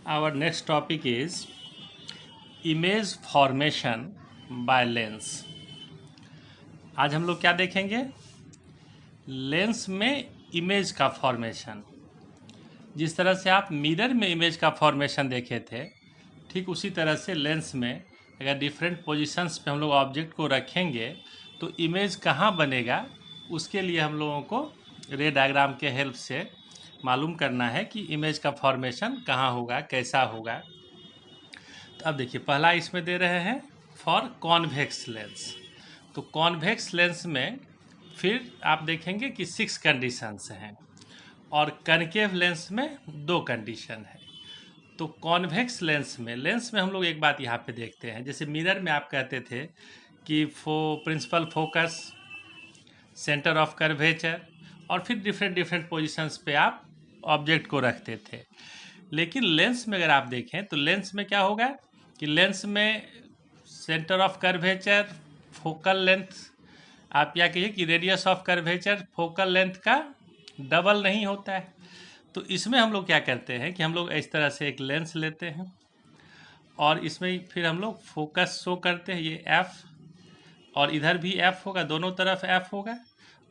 Our next topic is image formation by lens. आज हम लोग क्या देखेंगे? लेंस में इमेज का फॉर्मेशन. जिस तरह से आप मिरर में इमेज का फॉर्मेशन देखे थे, ठीक उसी तरह से लेंस में अगर डिफरेंट पोजीशंस पे हम लोग ऑब्जेक्ट को रखेंगे तो इमेज कहाँ बनेगा, उसके लिए हम लोगों को रे डायग्राम के हेल्प से मालूम करना है कि इमेज का फॉर्मेशन कहाँ होगा, कैसा होगा. तो अब देखिए, पहला इसमें दे रहे हैं फॉर कॉन्वेक्स लेंस. तो कॉन्वेक्स लेंस में फिर आप देखेंगे कि 6 कंडीशंस हैं और कनकेव लेंस में 2 कंडीशन है. तो कॉन्वेक्स लेंस में हम लोग एक बात यहाँ पे देखते हैं, जैसे मिरर में आप कहते थे कि principal focus, centre of curvature और फिर डिफरेंट पोजीशंस पे आप ऑब्जेक्ट को रखते थे. लेकिन लेंस में अगर आप देखें तो लेंस में क्या होगा कि लेंस में centre of curvature, focal length, आप या कहिए कि radius of curvature focal length का डबल नहीं होता है. तो इसमें हम लोग क्या करते हैं कि हम लोग इस तरह से एक लेंस लेते हैं और इसमें फिर हम लोग फोकस शो करते हैं, ये F, और इधर भी F होगा, दोनों तरफ F होगा,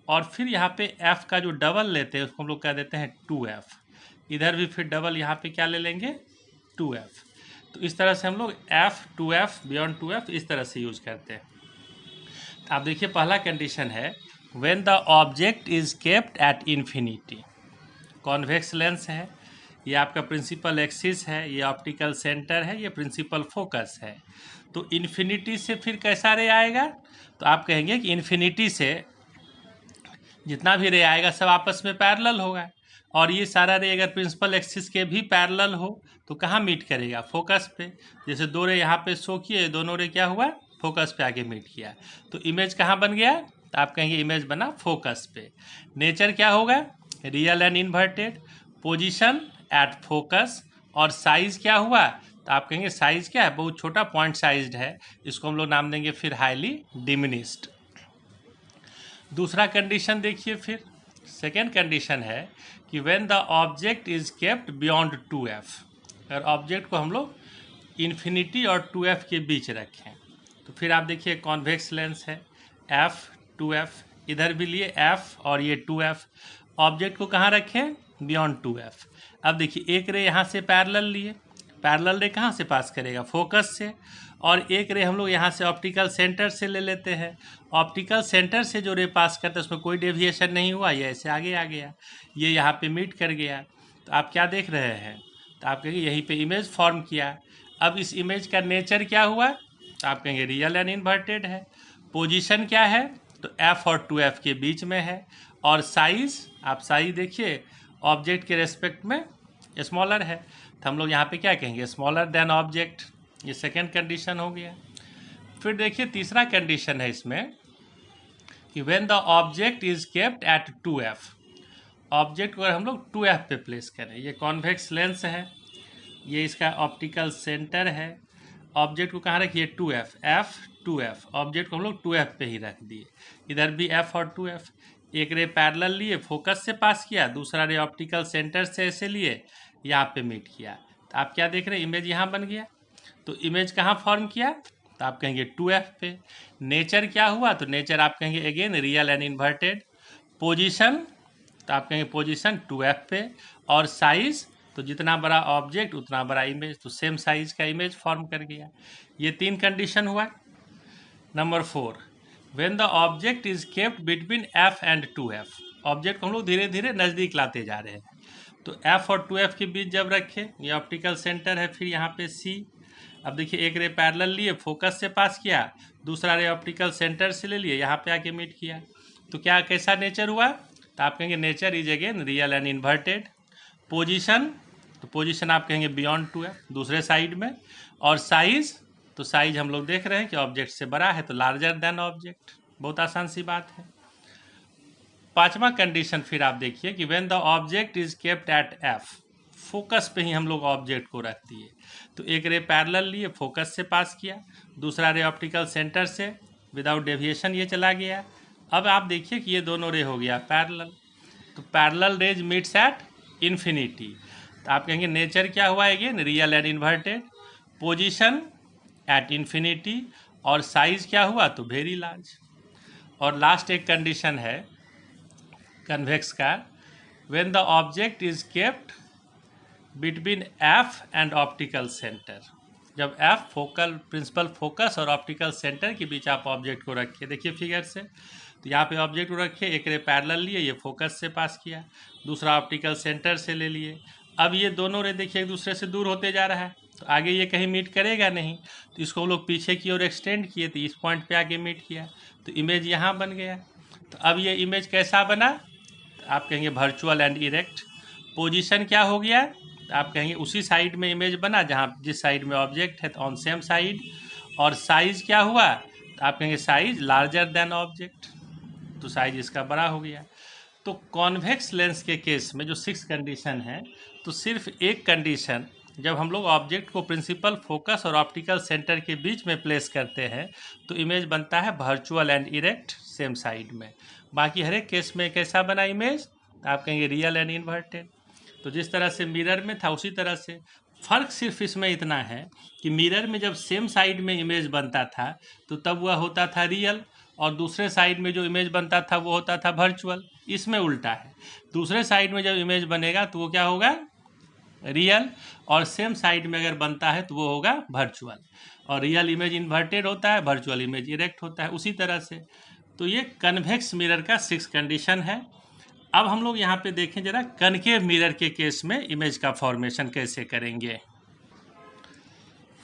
और फिर यहाँ पे F का जो डबल लेते हैं उसको हम लोग कह देते हैं 2F. इधर भी फिर डबल यहाँ पे क्या ले लेंगे, 2F. तो इस तरह से हम लोग F, 2F, बियॉन्ड 2F इस तरह से यूज करते हैं. आप देखिए, पहला कंडीशन है when the object is kept at infinity. Convex lens है, ये आपका प्रिंसिपल एक्सिस है, ये ऑप्टिकल सेंटर है, ये प्रिंसिपल फोकस है. तो इन्फिनिटी से फिर कैसा रे आएगा, तो आप कहेंगे कि इन्फिनिटी से जितना भी रे आएगा सब आपस में पैरेलल होगा, और ये सारा रे अगर प्रिंसिपल एक्सिस के भी पैरेलल हो तो कहाँ मीट करेगा, फोकस पे. जैसे 2 रे यहाँ पे शो किए, दोनों रे क्या हुआ, फोकस पे आके मीट किया. तो इमेज कहाँ बन गया, तो आप कहेंगे इमेज बना फोकस पे. नेचर क्या होगा, real and inverted. Position at focus, और साइज क्या हुआ, तो आप कहेंगे साइज क्या है, बहुत छोटा, पॉइंट साइज्ड है, इसको हम लोग नाम देंगे फिर हाईली डिमिनिस्ड. दूसरा कंडीशन देखिए, फिर सेकेंड कंडीशन है कि when the object is kept beyond 2F. अगर ऑब्जेक्ट को हम लोग इन्फिनिटी और 2F के बीच रखें तो फिर आप देखिए कॉन्वेक्स लेंस है, F, 2F, इधर भी लिए F और ये 2F. ऑब्जेक्ट को कहाँ रखें, बियॉन्ड 2F. अब देखिए, एक रे यहाँ से पैरेलल लिए, पैरेलल रे कहाँ से पास करेगा, फोकस से, और एक रे हम लोग यहाँ से ऑप्टिकल सेंटर से ले लेते हैं. ऑप्टिकल सेंटर से जो रे पास करते हैं उसमें कोई डेविएशन नहीं हुआ, ये ऐसे आगे आ गया, ये यहाँ पे मीट कर गया. तो आप क्या देख रहे हैं, तो आप कहेंगे यहीं पे इमेज फॉर्म किया. अब इस इमेज का नेचर क्या हुआ, तो आप कहेंगे रियल एंड इन्वर्टेड है. पोजीशन क्या है, तो F और 2F के बीच में है. और साइज, आप साइज देखिए ऑब्जेक्ट के रेस्पेक्ट में स्मॉलर है, तो हम लोग यहाँ पे क्या कहेंगे, स्मॉलर देन ऑब्जेक्ट. ये सेकेंड कंडीशन हो गया. फिर देखिए, तीसरा कंडीशन है इसमें कि when the object is kept at 2F. Object को अगर हम लोग 2F पे प्लेस करें, ये कॉन्वेक्स लेंस है, ये इसका ऑप्टिकल सेंटर है, ऑब्जेक्ट को कहाँ रखिए, 2F, F, 2F. ऑब्जेक्ट को हम लोग 2F पे ही रख दिए, इधर भी F और 2F. एक रे पैरेलल लिए, फोकस से पास किया, दूसरा रे ऑप्टिकल सेंटर से ऐसे लिए, यहाँ पे मीट किया. तो आप क्या देख रहे हैं, इमेज यहाँ बन गया. तो इमेज कहाँ फॉर्म किया, तो आप कहेंगे 2F पे. नेचर क्या हुआ, तो नेचर आप कहेंगे again real and inverted. Position, तो आप कहेंगे पोजीशन 2F पे. और साइज, तो जितना बड़ा ऑब्जेक्ट उतना बड़ा इमेज, तो सेम साइज का इमेज फॉर्म कर गया. ये 3 कंडीशन हुआ. Number 4, when the object is kept between F and 2F. Object को हम लोग धीरे धीरे नज़दीक लाते जा रहे हैं, तो F और 2F के बीच जब रखें, ये ऑप्टिकल सेंटर है, फिर यहाँ पे C. अब देखिए, एक रे पैरेलल लिए, फोकस से पास किया, दूसरा रे ऑप्टिकल सेंटर से ले लिए, यहाँ पे आके मीट किया. तो क्या कैसा नेचर हुआ, तो आप कहेंगे nature is again real and inverted. Position, तो पोजीशन आप कहेंगे बियॉन्ड 2F, दूसरे साइड में. और साइज, तो साइज हम लोग देख रहे हैं कि ऑब्जेक्ट से बड़ा है, तो लार्जर देन ऑब्जेक्ट. बहुत आसान सी बात है. पांचवा कंडीशन फिर आप देखिए कि when the object is kept at F. Focus पे ही हम लोग ऑब्जेक्ट को रख दिए, तो एक रे पैरेलल लिए, फोकस से पास किया, दूसरा रे ऑप्टिकल सेंटर से, विदाउट डेविएशन ये चला गया. अब आप देखिए कि ये दोनों रे हो गया पैरेलल, तो parallel raise meets at infinity. तो आप कहेंगे नेचर क्या हुआ again, real and inverted, position at infinity, और साइज क्या हुआ, तो वेरी लार्ज। और लास्ट एक कंडीशन है कन्वेक्स का, when the object is kept between F and optical centre, जब एफ फोकल प्रिंसिपल फोकस और ऑप्टिकल सेंटर के बीच आप ऑब्जेक्ट को रखिए, देखिए फिगर से, तो यहाँ पे ऑब्जेक्ट को रखिए, एक रे पैरेलल लिए, ये फोकस से पास किया, दूसरा ऑप्टिकल सेंटर से ले लिए। अब ये दोनों रे देखिए एक दूसरे से दूर होते जा रहा है, तो आगे ये कहीं मीट करेगा नहीं, तो इसको हम लोग पीछे की ओर एक्सटेंड किए, तो इस पॉइंट पे आके मीट किया, तो इमेज यहाँ बन गया। तो अब ये इमेज कैसा बना, तो आप कहेंगे वर्चुअल एंड इरेक्ट। पोजीशन क्या हो गया, तो आप कहेंगे उसी साइड में इमेज बना जहाँ जिस साइड में ऑब्जेक्ट है, तो ऑन सेम साइड। और साइज क्या हुआ, तो आप कहेंगे साइज लार्जर देन ऑब्जेक्ट, तो साइज इसका बड़ा हो गया। तो कॉन्वेक्स लेंस के केस में जो 6 कंडीशन है, तो सिर्फ एक कंडीशन, जब हम लोग ऑब्जेक्ट को प्रिंसिपल फोकस और ऑप्टिकल सेंटर के बीच में प्लेस करते हैं तो इमेज बनता है virtual and erect same side में। बाकी हर एक केस में कैसा बना इमेज, आप कहेंगे रियल एंड इन्वर्टेड। तो जिस तरह से मिरर में था उसी तरह से, फ़र्क सिर्फ इसमें इतना है कि मिरर में जब सेम साइड में इमेज बनता था तो तब वह होता था रियल, और दूसरे साइड में जो इमेज बनता था वो होता था वर्चुअल। इसमें उल्टा है, दूसरे साइड में जब इमेज बनेगा तो वो क्या होगा, रियल, और सेम साइड में अगर बनता है तो वो होगा वर्चुअल। और रियल इमेज इन्वर्टेड होता है, वर्चुअल इमेज इरेक्ट होता है, उसी तरह से। तो ये कन्वेक्स मिरर का 6 कंडीशन है। अब हम लोग यहाँ पे देखें जरा कनकेव मिरर के केस में इमेज का फॉर्मेशन कैसे करेंगे।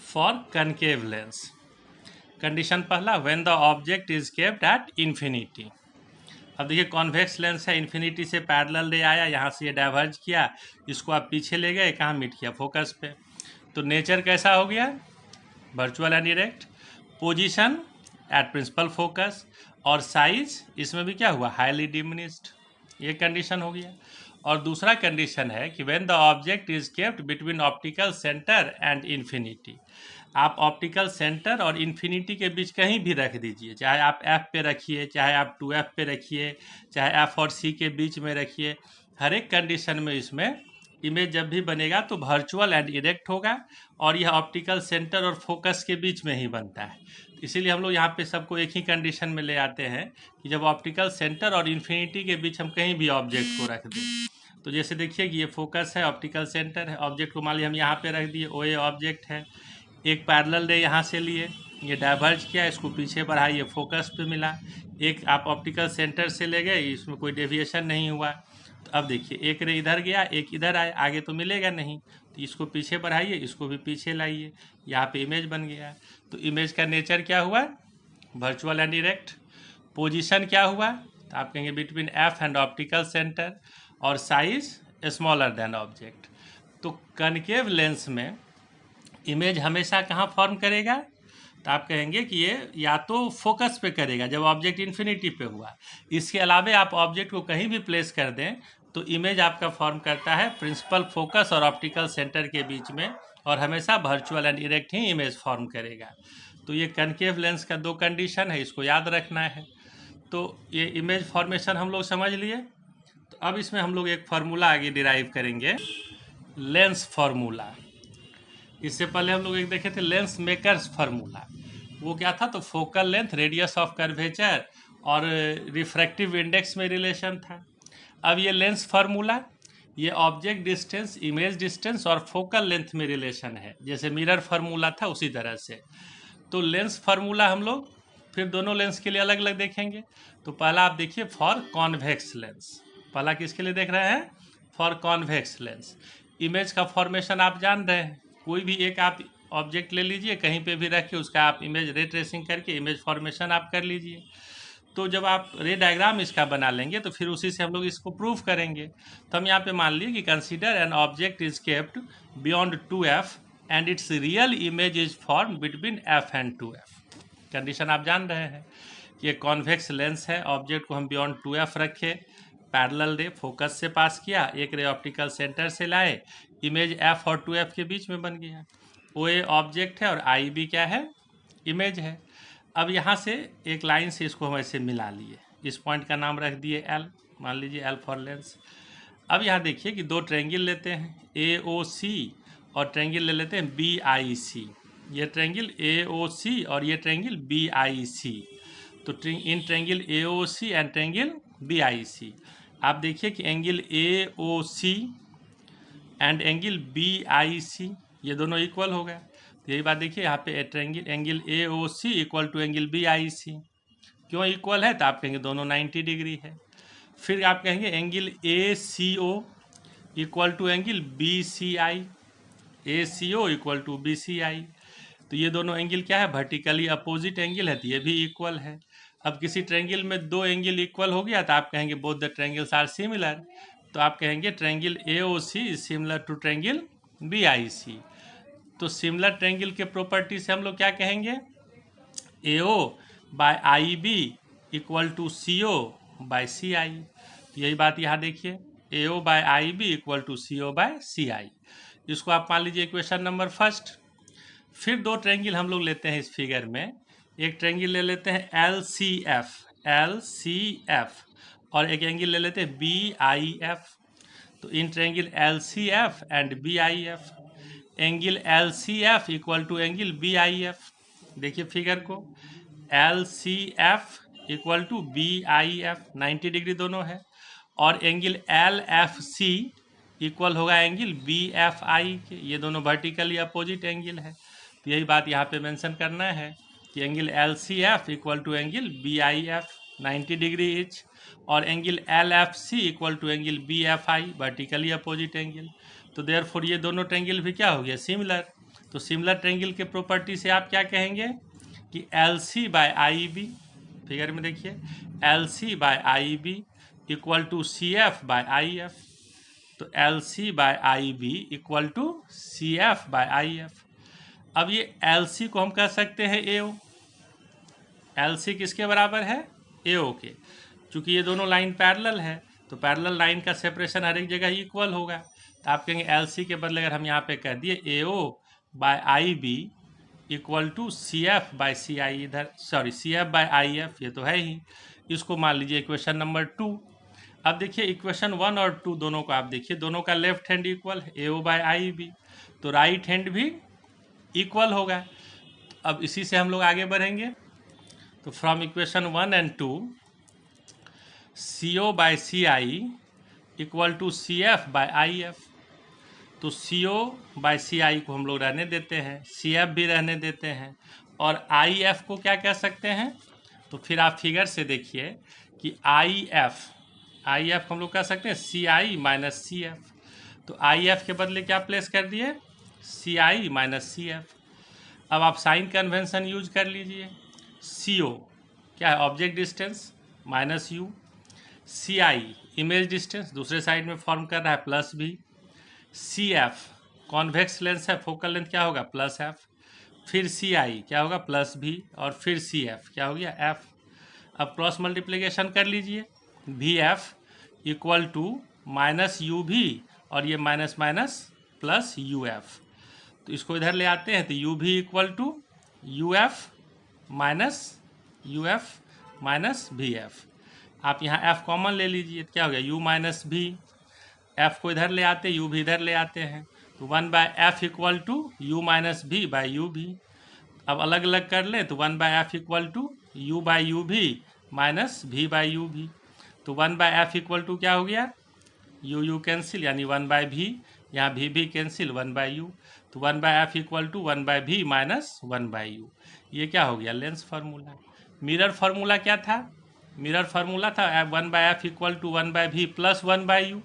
फॉर कनकेव लेंस, कंडीशन पहला, when the object is kept at infinity. अब देखिए कॉन्वेक्स लेंस है, इन्फिनिटी से पैरेलल ले आया, यहाँ से ये डाइवर्ज किया, इसको आप पीछे ले गए, कहाँ मीट किया, फोकस पे। तो नेचर कैसा हो गया, virtual and erect, position at principal focus, और साइज इसमें भी क्या हुआ, हाईली डिमिनिश्ड, ये कंडीशन हो गया। और दूसरा कंडीशन है कि when the object is kept between optical centre and infinity, आप ऑप्टिकल सेंटर और इन्फिनिटी के बीच कहीं भी रख दीजिए, चाहे आप एफ पे रखिए, चाहे आप 2F पे रखिए, चाहे एफ और सी के बीच में रखिए, हर एक कंडीशन में इसमें इमेज जब भी बनेगा तो वर्चुअल एंड इरेक्ट होगा, और यह ऑप्टिकल सेंटर और फोकस के बीच में ही बनता है। इसीलिए हम लोग यहाँ पे सबको एक ही कंडीशन में ले आते हैं कि जब ऑप्टिकल सेंटर और इन्फिनिटी के बीच हम कहीं भी ऑब्जेक्ट को रख दें, तो जैसे देखिए कि ये फोकस है, ऑप्टिकल सेंटर है, ऑब्जेक्ट को मान लीजिए हम यहाँ पे रख दिए, ओ ए ऑब्जेक्ट है, एक पैरेलल रे यहाँ से लिए, ये डाइवर्ज किया, इसको पीछे बढ़ाइए, फोकस पे मिला, एक आप ऑप्टिकल सेंटर से ले गए, इसमें कोई डेविएशन नहीं हुआ। तो अब देखिए एक रे इधर गया, एक इधर आए, आगे तो मिलेगा नहीं, तो इसको पीछे बढ़ाइए, इसको भी पीछे लाइए, यहाँ पे इमेज बन गया। तो इमेज का नेचर क्या हुआ, वर्चुअल एंड इरेक्ट। पोजीशन क्या हुआ, तो आप कहेंगे between F and optical centre, और साइज स्मॉलर देन ऑब्जेक्ट। तो कनकेव लेंस में इमेज हमेशा कहाँ फॉर्म करेगा, तो आप कहेंगे कि ये या तो फोकस पे करेगा जब ऑब्जेक्ट इन्फिनिटी पे हुआ, इसके अलावे आप ऑब्जेक्ट को कहीं भी प्लेस कर दें तो इमेज आपका फॉर्म करता है प्रिंसिपल फोकस और ऑप्टिकल सेंटर के बीच में, और हमेशा virtual and erect he image form करेगा। तो ये कनकेव लेंस का 2 कंडीशन है, इसको याद रखना है। तो ये इमेज फॉर्मेशन हम लोग समझ लिए। तो अब इसमें हम लोग एक फार्मूला आगे डिराइव करेंगे, लेंस फार्मूला। इससे पहले हम लोग एक देखे थे लेंस मेकर्स फार्मूला, वो क्या था, तो focal length, radius of curvature और रिफ्रैक्टिव इंडेक्स में रिलेशन था। अब ये लेंस फार्मूला, ये ऑब्जेक्ट डिस्टेंस, इमेज डिस्टेंस और फोकल लेंथ में रिलेशन है, जैसे मिरर फार्मूला था उसी तरह से। तो लेंस फार्मूला हम लोग फिर दोनों लेंस के लिए अलग अलग देखेंगे। तो पहला आप देखिए फॉर कॉन्वेक्स लेंस, पहला किसके लिए देख रहे हैं, फॉर कॉन्वेक्स लेंस। इमेज का फॉर्मेशन आप जान रहे हैं, कोई भी एक आप ऑब्जेक्ट ले लीजिए, कहीं पे भी रख के उसका आप इमेज रे ट्रेसिंग करके इमेज फॉर्मेशन आप कर लीजिए। तो जब आप रे डायग्राम इसका बना लेंगे तो फिर उसी से हम लोग इसको प्रूव करेंगे। तो हम यहाँ पे मान लिए कि consider an object is kept beyond 2F and it's real image is form between F and 2F। Condition आप जान रहे हैं कि ये कॉन्वेक्स लेंस है, ऑब्जेक्ट को हम बियॉन्ड 2F रखे, पैरेलल रे फोकस से पास किया, एक रे ऑप्टिकल सेंटर से लाए, इमेज F और 2F के बीच में बन गया। OA ऑब्जेक्ट है और IB क्या है, इमेज है। अब यहाँ से एक लाइन से इसको हम ऐसे मिला लिए, इस पॉइंट का नाम रख दिए L, मान लीजिए L फॉर लेंस। अब यहाँ देखिए कि दो ट्रायंगल लेते हैं AOC और ट्रायंगल ले लेते हैं BIC। ये ट्रायंगल AOC और ये ट्रायंगल BIC। तो in triangle AOC and triangle BIC आप देखिए कि angle AOC and angle BIC ये दोनों इक्वल हो गए। तो यही बात देखिए यहाँ पे angle AOC equal to angle BIC। क्यों इक्वल है? तो आप कहेंगे दोनों 90 डिग्री है। फिर आप कहेंगे angle ACO equal to angle BCI। ACO equal to BCI। तो ये दोनों एंगल क्या है? वर्टिकली अपोजिट एंगल है, तो ये भी इक्वल है। अब किसी ट्रायंगल में दो एंगल इक्वल हो गया तो आप कहेंगे both the triangles are similar. तो आप कहेंगे triangle AOC is similar to triangle BIC। तो सिमिलर ट्रायंगल के प्रॉपर्टी से हम लोग क्या कहेंगे? AO by IB equal to CO by CI। तो यही बात यहाँ देखिए AO by IB equal to CO by CI। इसको आप मान लीजिए इक्वेशन नंबर फर्स्ट। फिर दो ट्रायंगल हम लोग लेते हैं इस फिगर में। एक ट्रायंगल ले लेते हैं LCF और एक एंगल ले लेते हैं BIF। तो in triangle LCF and BIF angle LCF equal to angle BIF। देखिए फिगर को LCF equal to BIF 90 degree दोनों है और एंगल LFC इक्वल होगा एंगल BFI के। ये दोनों वर्टिकली अपोजिट एंगल है। तो यही बात यहाँ पे मेंशन करना है कि angle LCF equal to angle BIF 90 degree each और angle LFC equal to angle BFI vertically opposite angle. तो देयरफॉर ये दोनों ट्रायंगल भी क्या हो गया? सिमिलर। तो सिमिलर ट्रायंगल के प्रॉपर्टी से आप क्या कहेंगे कि LC बाय IB, फिगर में देखिए LC by IB equal to CF by IF। तो LC by IB equal to CF by IF। अब ये LC को हम कह सकते हैं AO। LC किसके बराबर है? AO के। चूंकि ये दोनों लाइन पैरेलल है तो पैरेलल लाइन का सेपरेशन हर एक जगह इक्वल होगा। तो आप कहेंगे LC के बदले अगर हम यहाँ पे कह दिए AO by IB equal to CF by CI, इधर सॉरी CF बाय IF ये तो है ही। इसको मान लीजिए इक्वेशन नंबर 2। अब देखिए इक्वेशन 1 और 2 दोनों को आप देखिए, दोनों का लेफ्ट हैंड इक्वल है AO बाय IB, तो राइट हैंड भी इक्वल होगा। अब इसी से हम लोग आगे बढ़ेंगे। तो from equation 1 and 2 CO by CI equal to CF by IF। तो CO बाय CI को हम लोग रहने देते हैं, CF भी रहने देते हैं और IF को क्या कह सकते हैं? तो फिर आप फिगर से देखिए कि IF को हम लोग कह सकते हैं CI माइनस CF। तो IF के बदले क्या प्लेस कर दिए? CI minus CF। अब आप साइन कन्वेंशन यूज कर लीजिए। CO क्या है? Object distance minus U। CI image distance दूसरे साइड में फॉर्म कर रहा है plus V। CF convex lens है, फोकल लेंथ क्या होगा? Plus F। फिर CI क्या होगा? प्लस V और फिर CF क्या हो गया? F। अब क्रॉस मल्टीप्लिकेशन कर लीजिए। VF equal to minus UV और ये माइनस माइनस प्लस UF। तो इसको इधर ले आते हैं तो UV equal to UF minus VF। आप यहाँ F कॉमन ले लीजिए तो क्या हो गया? U minus V। F को इधर ले आते, U भी इधर ले आते हैं तो 1 by F equal to U minus V by UV। अब अलग अलग कर लें तो 1 by F equal to U by UV minus V by UV। तो 1 बाय F इक्वल टू क्या हो गया? U कैंसिल यानी 1 बाय V, यहाँ V कैंसिल 1 बाय U। तो 1 by F equal to 1 by V minus 1 by U। ये क्या हो गया? Lens formula. मिरर फार्मूला क्या था? मिरर फार्मूला था 1 by F equal to 1 by V plus 1 by U।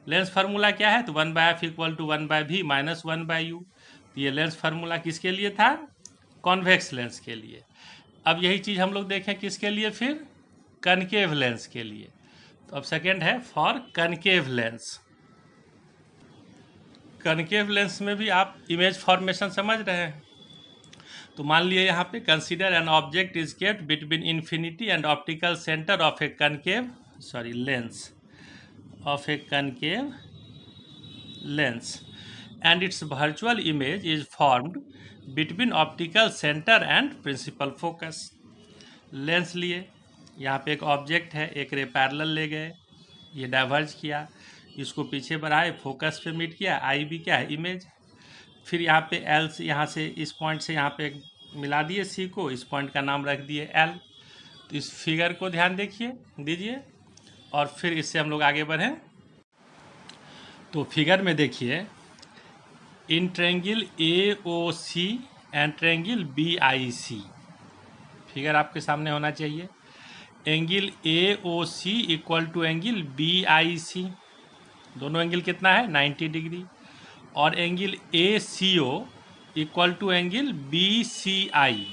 Lens formula क्या है? तो 1 by F equal to 1 by V minus 1 by U। तो ये लेंस फार्मूला किसके लिए था? कॉन्वेक्स लेंस के लिए। अब यही चीज़ हम लोग देखें किसके लिए? फिर कनकेव लेंस के लिए। तो अब सेकेंड है for concave lens. Concave lens में भी आप इमेज फॉर्मेशन समझ रहे हैं। तो मान लिए यहाँ पे consider an object is kept between infinity and optical centre of A concave lens and its virtual image is formed between optical center and principal focus। Lens लिए, यहाँ पे एक ऑब्जेक्ट है, एक रे पैरेलल ले गए, ये डाइवर्ज किया, इसको पीछे बढ़ाए, फोकस पे मीट किया, आई बी क्या है, इमेज। फिर यहाँ पे एल से, यहाँ से इस पॉइंट से यहाँ पे मिला दिए सी को, इस पॉइंट का नाम रख दिए एल। तो इस फिगर को ध्यान दीजिए और फिर इससे हम लोग आगे बढ़ें। तो फिगर में देखिए, in triangle A O C and triangle B I C, figure आपके सामने होना चाहिए। Angle A O C equal to angle B I C, दोनों एंगल कितना है, 90 डिग्री। और angle A C O equal to angle B C I,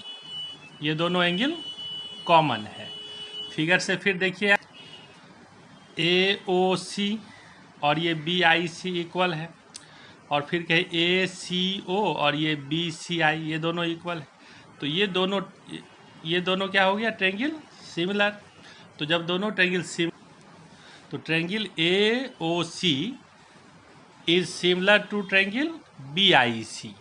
ये दोनों एंगल कॉमन है। फिगर से फिर देखिए, ए ओ सी और ये बी आई सी इक्वल है, और फिर कहे ए सी ओ और ये बी सी आई, ये दोनों इक्वल है। तो ये दोनों क्या हो गया, ट्रायंगल सिमिलर। तो जब दोनों ट्रायंगल तो triangle A O C is similar to triangle B I C.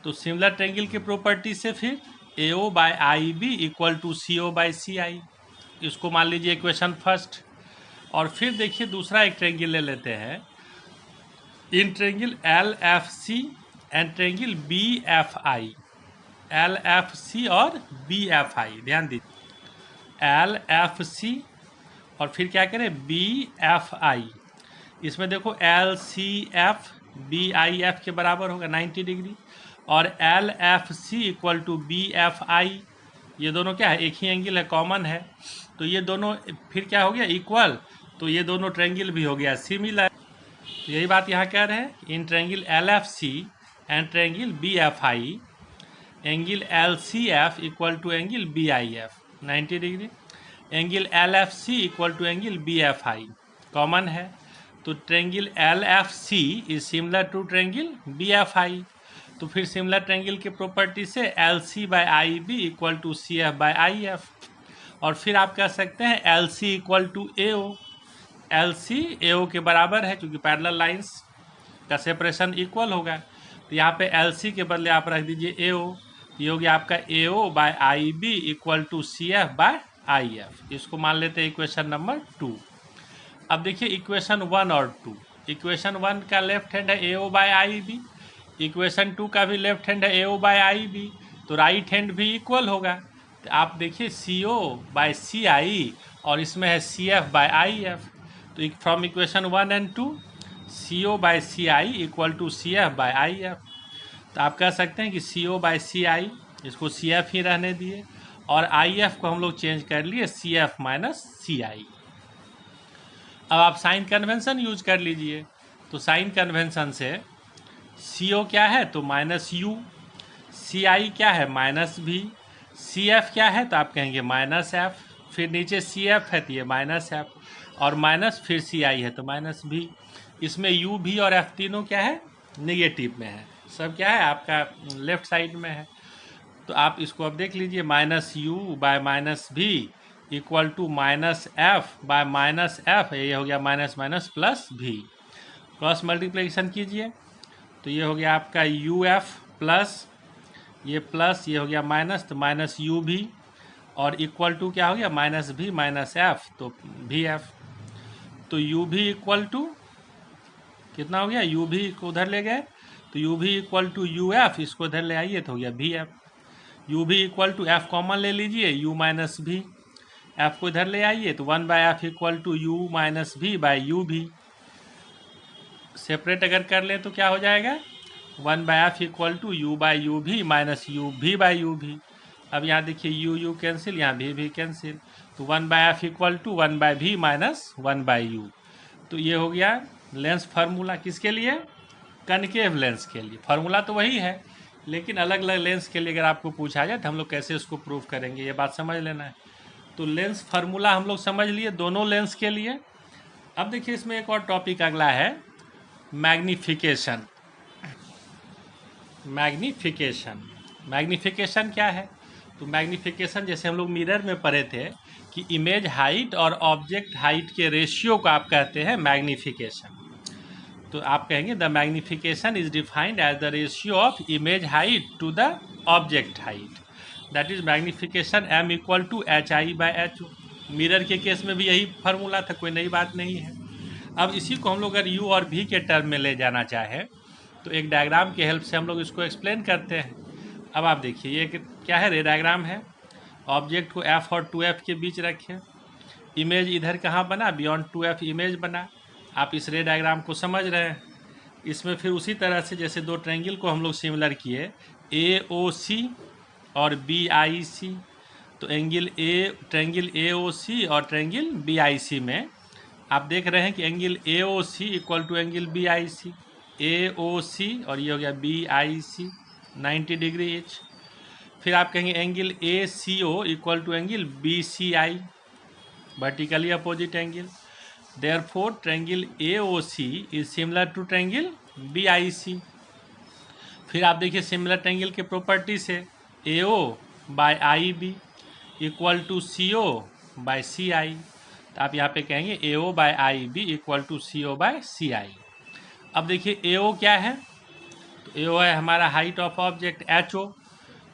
तो सिमिलर ट्रायंगल की प्रॉपर्टी से फिर A O by I B equal to C O by C I, इसको मान लीजिए इक्वेशन फर्स्ट। और फिर देखिए दूसरा एक ट्रायंगल ले लेते हैं, in triangle L F C and triangle B F I, L F C और बी एफ आई, ध्यान दीजिए, एल एफ सी और फिर क्या करें, बी एफ आई। इसमें देखो L C F B I F के बराबर होगा 90 डिग्री, और L F C equal to B F I, ये दोनों क्या है, एक ही एंगल है, कॉमन है। तो ये दोनों फिर क्या हो गया, इक्वल। तो ये दोनों ट्रायंगल भी हो गया सिमिलर। तो यही बात यहाँ कह रहे हैं, in triangle L F C and triangle B F I, angle L C F equal to angle B I F 90 degree, angle L F C equal to angle B F I common है। तो triangle L F C is similar to triangle B F I. तो फिर similar triangle की property से L C by I B equal to C F by I F. और फिर आप कह सकते हैं L C equal to A O, L C A O के बराबर है, क्योंकि पैरेलल लाइंस का सेपरेशन इक्वल होगा। तो यहाँ पे एल सी के बदले आप रख दीजिए ए ओ, ये हो गया आपका A O by I B equal to C F by I F. इसको मान लेते हैं इक्वेशन नंबर 2। अब देखिए इक्वेशन 1 और 2, इक्वेशन 1 का लेफ्ट हैंड है ए O by I B, equation 2 का भी लेफ्ट हैंड है ए ओ बाय आई बी, तो राइट हैंड भी इक्वल होगा। तो आप देखिए सी ओ बाय सी आई और इसमें है C F by I F. तो from equation 1 and 2 C O by C I equal to C F by I F. तो आप कह सकते हैं कि सी ओ बाय सी आई, इसको सी एफ ही रहने दिए, और आई एफ को हम लोग चेंज कर लिए सी एफ माइनस सी आई। अब आप साइन कन्वेंशन यूज कर लीजिए। तो साइन कन्वेंशन से सी ओ क्या है, तो माइनस यू, सी आई क्या है, माइनस भी, सी एफ क्या है, तो आप कहेंगे माइनस एफ, फिर नीचे सी एफ है तो ये माइनस एफ, और माइनस फिर सी आई है तो माइनस भी। इसमें यू भी और एफ तीनों क्या है, नेगेटिव में है, सब क्या है आपका लेफ्ट साइड में है। तो आप इसको अब देख लीजिए, minus U by minus V equal to minus F by minus F, ये हो गया माइनस माइनस प्लस भी। क्रॉस मल्टीप्लिकेशन कीजिए तो ये हो गया आपका यू एफ प्लस ये हो गया माइनस, तो माइनस यू भी, और इक्वल टू क्या हो गया, माइनस भी माइनस एफ, तो भी एफ। तो यू भी इक्वल टू कितना हो गया, यू भी को उधर ले गए तो यू भी इक्वल टू यू एफ, इसको इधर ले आइए तो हो गया भी एफ। यू भी इक्वल टू एफ कॉमन ले लीजिए, यू माइनस भी, एफ को इधर ले आइए तो 1 by F equal to U minus V by U V. Separate अगर कर लें तो क्या हो जाएगा, 1 by F equal to U by U V minus U V by U V. अब यहाँ देखिए यू यू कैंसिल, यहाँ भी कैंसिल, तो 1 by F equal to 1 by V minus 1 by U. तो ये हो गया लेंस फार्मूला, किसके लिए, कनकेव लेंस के लिए। फार्मूला तो वही है, लेकिन अलग अलग लेंस के लिए अगर आपको पूछा जाए तो हम लोग कैसे उसको प्रूव करेंगे, ये बात समझ लेना है। तो लेंस फार्मूला हम लोग समझ लिए दोनों लेंस के लिए। अब देखिए इसमें एक और टॉपिक अगला है, मैग्नीफिकेशन। मैग्नीफिकेशन क्या है, तो मैग्नीफिकेशन जैसे हम लोग मिरर में पढ़े थे कि इमेज हाइट और ऑब्जेक्ट हाइट के रेशियो को आप कहते हैं मैग्नीफिकेशन। तो आप कहेंगे the magnification is defined as the ratio of image height to the object height, that is magnification M equal to H I by H O. Mirror के केस में भी यही फार्मूला था, कोई नई बात नहीं है। अब इसी को हम लोग अगर u और v के टर्म में ले जाना चाहें तो एक डायग्राम की हेल्प से हम लोग इसको एक्सप्लेन करते हैं। अब आप देखिए ये क्या है, रे डायग्राम है। ऑब्जेक्ट को f और 2f के बीच रखें। इमेज इधर कहाँ बना, बियॉन्ड 2f इमेज बना। आप इस रे डायग्राम को समझ रहे हैं। इसमें फिर उसी तरह से जैसे दो ट्रायंगल को हम लोग सिमिलर किए, AOC और BIC, तो ट्रायंगल AOC और ट्रायंगल BIC में आप देख रहे हैं कि angle AOC equal to angle BIC, AOC और ये हो गया BIC 90 डिग्री ईच। फिर आप कहेंगे angle ACO equal to angle BCI, vertically opposite angle. Therefore, triangle AOC is similar to triangle BIC। फिर आप देखिए सिमिलर ट्रायंगल के प्रॉपर्टी से AO by IB equal to CO by CI, तो आप यहाँ पे कहेंगे AO by IB equal to CO by CI। अब देखिए AO क्या है, तो AO है हमारा हाइट ऑफ ऑब्जेक्ट HO,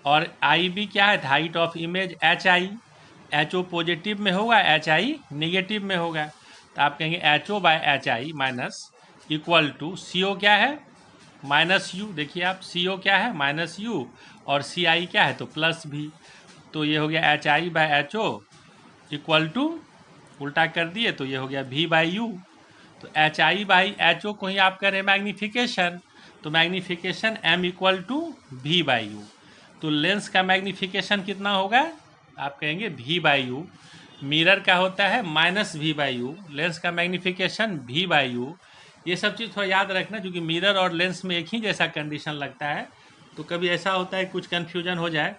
और IB क्या है, height of image HI। HO positive में होगा, HI निगेटिव में होगा, तो आप कहेंगे HO by HI minus equal to CO क्या है, माइनस U। देखिए आप CO क्या है, माइनस U, और CI क्या है, तो प्लस V। तो ये हो गया HI by HO equal to, उल्टा कर दिए तो ये हो गया V बाई U। तो HI बाई HO को ही आप करें मैग्नीफिकेशन, तो magnification M equal to V by U। तो लेंस का मैग्नीफिकेशन कितना होगा, आप कहेंगे V बाई U। मिरर का होता है minus V by U, lens का मैग्नीफिकेशन V बाई U। ये सब चीज़ थोड़ा याद रखना, क्योंकि मिरर और लेंस में एक ही जैसा कंडीशन लगता है, तो कभी ऐसा होता है कुछ कन्फ्यूजन हो जाए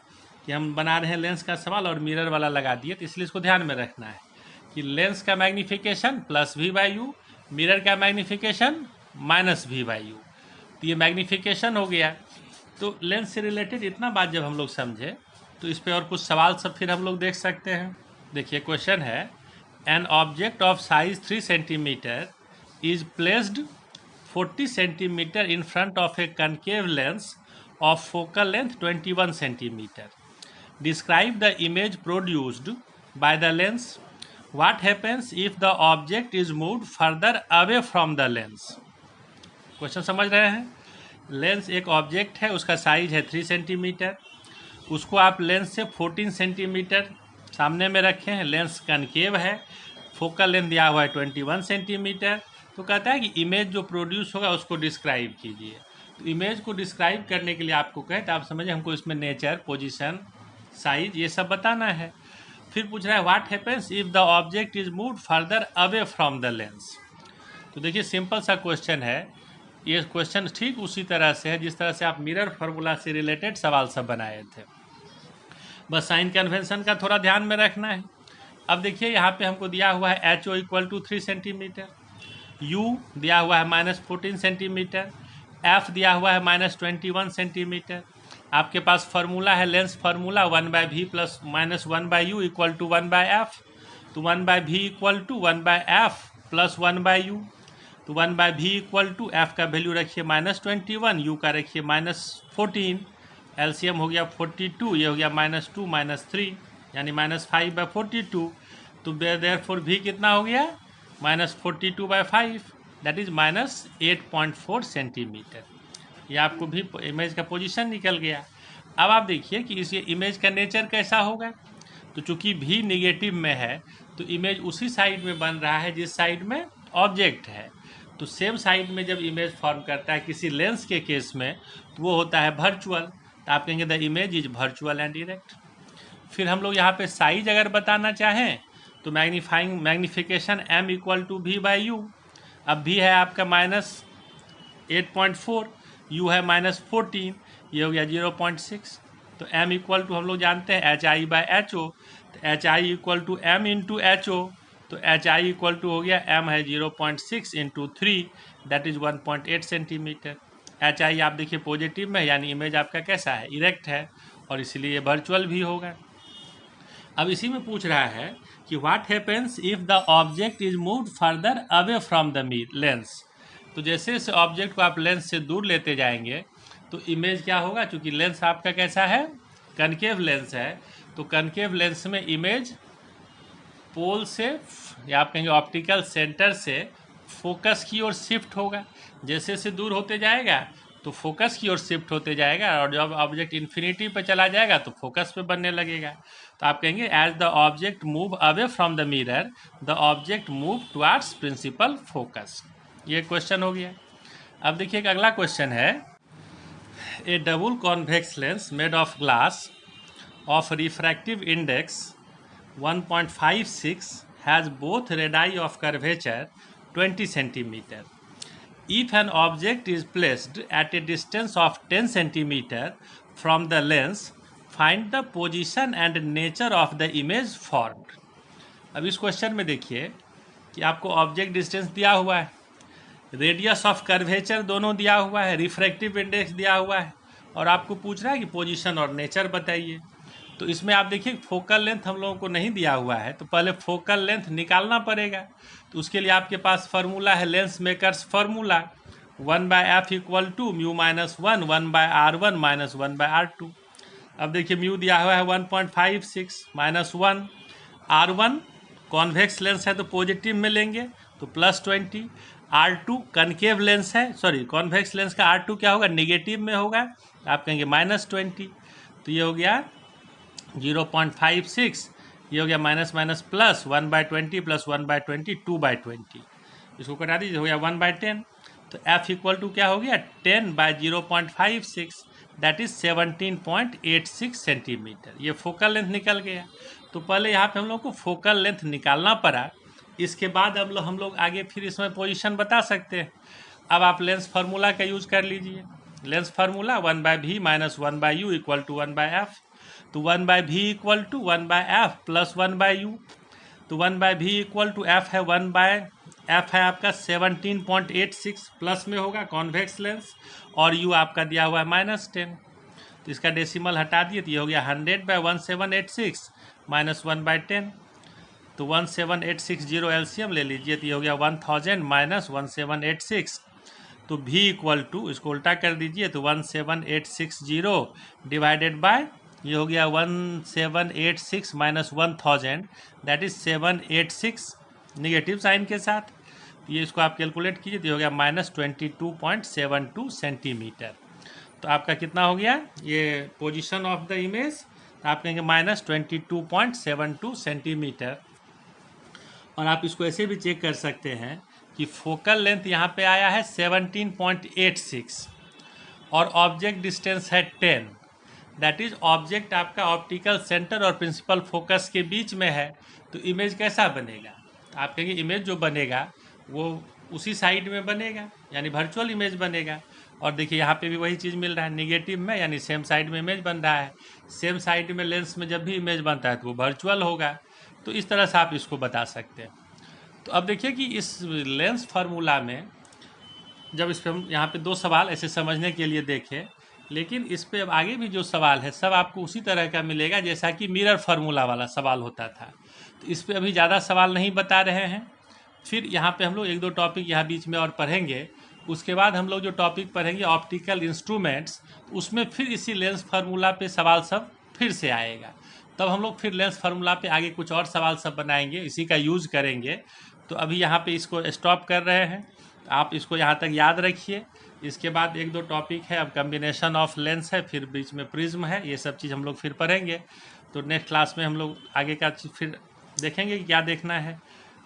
कि हम बना रहे हैं लेंस का सवाल और मिरर वाला लगा दिए, तो इसलिए इसको ध्यान में रखना है कि लेंस का magnification plus V by U, mirror का magnification minus V by U। तो ये मैग्नीफिकेशन हो गया। तो लेंस से रिलेटेड इतना बात जब हम लोग समझे, तो इस पर और कुछ सवाल सब फिर हम लोग देख सकते हैं। देखिए क्वेश्चन है, an object of size 3 centimetre is placed 40 centimetre in front of A concave lens of focal length 21 centimetre. Describe the image produced by the lens. What happens if the object is moved further away from the lens. Question समझ रहे हैं। Lens एक object है, उसका size है 3 centimetre, उसको आप lens से 14 सेंटीमीटर सामने में रखे हैं। लेंस कनकेव है, फोकल लेंथ दिया हुआ है 21 सेंटीमीटर। तो कहता है कि इमेज जो प्रोड्यूस होगा उसको डिस्क्राइब कीजिए। तो इमेज को डिस्क्राइब करने के लिए आपको कहे तो आप समझे हमको इसमें नेचर, पोजीशन, साइज ये सब बताना है। फिर पूछ रहा है what happens if the object is moved further away from the lens. तो देखिए सिंपल सा क्वेश्चन है। ये क्वेश्चन ठीक उसी तरह से है जिस तरह से आप मिरर फार्मूला से रिलेटेड सवाल सब बनाए थे, बस साइन कन्वेंशन का थोड़ा ध्यान में रखना है। अब देखिए यहाँ पे हमको दिया हुआ है HO equal to 3 centimetre, U दिया हुआ है माइनस 14 सेंटीमीटर, F दिया हुआ है माइनस 21 सेंटीमीटर। आपके पास फार्मूला है lens formula 1/V plus minus 1/U equal to 1/F। तो 1/V equal to 1/F plus 1/U। तो 1/V इक्वल टू F का वैल्यू रखिए माइनस 21, U का रखिए माइनस 14, एलसीएम हो गया 42, ये हो गया माइनस 2 माइनस 3 यानी माइनस 5/42। तो देयरफॉर V कितना हो गया, minus 42/5, that is minus 8.4 centimetre. ये आपको भी इमेज का पोजीशन निकल गया। अब आप देखिए कि इस इमेज का नेचर कैसा होगा। तो चूंकि V निगेटिव में है तो इमेज उसी साइड में बन रहा है जिस साइड में ऑब्जेक्ट है। तो सेम साइड में जब इमेज फॉर्म करता है किसी लेंस के केस में तो वो होता है वर्चुअल। तो आप कहेंगे the image is virtual and direct. फिर हम लोग यहाँ पे साइज अगर बताना चाहें तो magnification M equal to V by U। अब V है आपका माइनस 8.4, U है माइनस 14, ये हो गया 0.6। तो M इक्वल टू हम लोग जानते हैं HI बाई HO। तो HI equal to M into HO। तो HI इक्वल टू हो गया M है 0.6 into 3, that is 1.8 centimetre. HI आप देखिए पॉजिटिव में यानी इमेज आपका कैसा है, इरेक्ट है, और इसलिए वर्चुअल भी होगा। अब इसी में पूछ रहा है कि what happens if the object is moved further away from the lens. तो जैसे जैसे ऑब्जेक्ट को आप लेंस से दूर लेते जाएंगे तो इमेज क्या होगा, क्योंकि लेंस आपका कैसा है, कनकेव लेंस है। तो कनकेव लेंस में इमेज पोल से या आप कहेंगे ऑप्टिकल सेंटर से फोकस की ओर शिफ्ट होगा। जैसे जैसे दूर होते जाएगा तो फोकस की ओर शिफ्ट होते जाएगा, और जब ऑब्जेक्ट इन्फिनिटी पे चला जाएगा तो फोकस पे बनने लगेगा। तो आप कहेंगे as the object move away from the mirror the object move towards principal focus. ये क्वेश्चन हो गया। अब देखिए एक अगला क्वेश्चन है, a double convex lens made of glass of refractive index 1.56 has both radii of curvature 20 centimeter. If an object is placed at a distance of 10 centimeter from the lens, find the position and nature of the image formed. अब इस question में देखिए कि आपको object distance दिया हुआ है, radius of curvature दोनों दिया हुआ है, रिफ्रैक्टिव इंडेक्स दिया हुआ है, और आपको पूछ रहा है कि पोजीशन और नेचर बताइए। तो इसमें आप देखिए फोकल लेंथ हम लोगों को नहीं दिया हुआ है, तो पहले फोकल लेंथ निकालना पड़ेगा। तो उसके लिए आपके पास फार्मूला है, lens makers formula 1/f equal to mu minus 1 1/r1 minus 1/r2। अब देखिए म्यू दिया हुआ है 1.56 माइनस 1, r1 कॉन्वेक्स लेंस है तो पॉजिटिव में लेंगे तो +20, r2 कनकेव लेंस है, सॉरी कॉन्वेक्स लेंस का r2 क्या होगा, निगेटिव में होगा, आप कहेंगे -20। तो ये हो गया 0.56, ये हो गया माइनस माइनस प्लस 1/20 प्लस 1/20 2/20, इसको कटा दीजिए, हो गया 1/10। तो f इक्वल टू क्या हो गया 10/0.56, दैट इज 17.86 सेंटीमीटर। ये फोकल लेंथ निकल गया। तो पहले यहाँ पे हम लोग को फोकल लेंथ निकालना पड़ा, इसके बाद अब हम लोग आगे फिर इसमें पोजीशन बता सकते हैं। अब आप लेंस फार्मूला का यूज कर लीजिए। Lens formula 1/v minus 1/u equal to 1/f। तो 1/v equal to 1/f plus 1/u। तो 1/v इक्वल टू f है 1/f है आपका 17.86 प्लस में होगा कॉन्वेक्स लेंस, और u आपका दिया हुआ है -10। तो इसका डेसिमल हटा दिए तो ये हो गया 100/1786 माइनस 1/10। तो 17860 एलसीएम ले लीजिए तो ये हो गया 1000 माइनस 1786। तो v इक्वल टू, इसको उल्टा कर दीजिए तो 17860 डिवाइडेड बाय, ये हो गया 1786 minus 1000, that is 786 negative sign के साथ। ये इसको आप कैलकुलेट कीजिए तो ये हो गया -22.72 सेंटीमीटर। तो आपका कितना हो गया ये पोजीशन ऑफ द इमेज, आप कहेंगे -22.72 सेंटीमीटर। और आप इसको ऐसे भी चेक कर सकते हैं कि फोकल लेंथ यहाँ पे आया है 17.86 और ऑब्जेक्ट डिस्टेंस है 10, दैट इज ऑब्जेक्ट आपका ऑप्टिकल सेंटर और प्रिंसिपल फोकस के बीच में है। तो इमेज कैसा बनेगा, आप कहेंगे इमेज जो बनेगा वो उसी साइड में बनेगा, यानी वर्चुअल इमेज बनेगा। और देखिए यहाँ पे भी वही चीज़ मिल रहा है निगेटिव में, यानी सेम साइड में इमेज बन रहा है। सेम साइड में लेंस में जब भी इमेज बनता है तो वो वर्चुअल होगा। तो इस तरह से आप इसको बता सकते हैं। तो अब देखिए कि इस लेंस फार्मूला में जब इस पर हम यहाँ पे 2 सवाल ऐसे समझने के लिए देखें, लेकिन इस पे अब आगे भी जो सवाल है सब आपको उसी तरह का मिलेगा जैसा कि मिरर फार्मूला वाला सवाल होता था। तो इस पे अभी ज़्यादा सवाल नहीं बता रहे हैं, फिर यहाँ पे हम लोग 1-2 टॉपिक यहाँ बीच में और पढ़ेंगे। उसके बाद हम लोग जो टॉपिक पढ़ेंगे ऑप्टिकल इंस्ट्रूमेंट्स, उसमें फिर इसी लेंस फार्मूला पे सवाल सब फिर से आएगा। तब हम लोग फिर लेंस फार्मूला पे आगे कुछ और सवाल सब बनाएंगे, इसी का यूज़ करेंगे। तो अभी यहाँ पे इसको स्टॉप कर रहे हैं, आप इसको यहाँ तक याद रखिए। इसके बाद 1-2 टॉपिक है, अब कम्बिनेशन ऑफ लेंस है, फिर बीच में प्रिज्म है, ये सब चीज़ हम लोग फिर पढ़ेंगे। तो नेक्स्ट क्लास में हम लोग आगे का फिर देखेंगे कि क्या देखना है।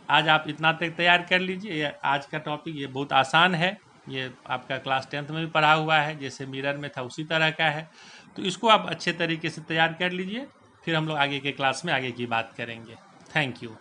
आज आप इतना तक तैयार कर लीजिए। आज का टॉपिक ये बहुत आसान है, ये आपका क्लास 10th में भी पढ़ा हुआ है, जैसे मिरर में था उसी तरह का है। तो इसको आप अच्छे तरीके से तैयार कर लीजिए, फिर हम लोग आगे के क्लास में आगे की बात करेंगे। Thank you.